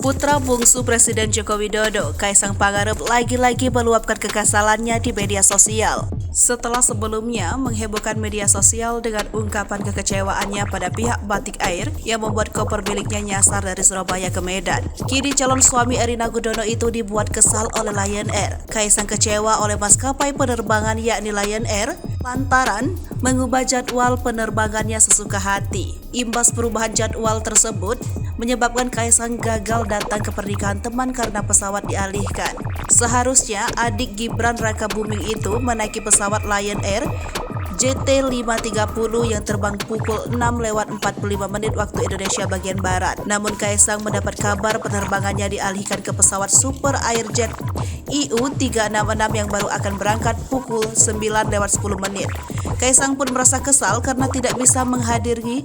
Putra bungsu Presiden Joko Widodo, Kaisang Pangarep lagi-lagi meluapkan kekesalannya di media sosial. Setelah sebelumnya menghebohkan media sosial dengan ungkapan kekecewaannya pada pihak Batik Air yang membuat koper miliknya nyasar dari Surabaya ke Medan. Kini calon suami Erina Gudono itu dibuat kesal oleh Lion Air. Kaisang kecewa oleh maskapai penerbangan yakni Lion Air lantaran mengubah jadwal penerbangannya sesuka hati. Imbas perubahan jadwal tersebut menyebabkan Kaisang gagal datang ke pernikahan teman karena pesawat dialihkan. Seharusnya adik Gibran Rakabuming itu menaiki pesawat Lion Air JT530 yang terbang pukul 6:45 waktu Indonesia bagian Barat. Namun Kaisang mendapat kabar penerbangannya dialihkan ke pesawat Super Airjet IU366 yang baru akan berangkat pukul 9:10. Kaisang pun merasa kesal karena tidak bisa menghadiri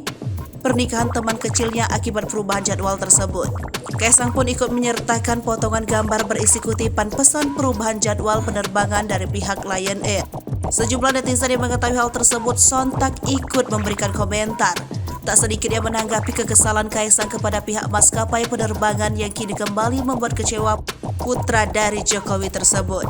pernikahan teman kecilnya akibat perubahan jadwal tersebut. Kaisang pun ikut menyertakan potongan gambar berisi kutipan pesan perubahan jadwal penerbangan dari pihak Lion Air. Sejumlah netizen yang mengetahui hal tersebut sontak ikut memberikan komentar. Tak sedikit yang menanggapi kekesalan Kaisang kepada pihak maskapai penerbangan yang kini kembali membuat kecewa putra dari Jokowi tersebut.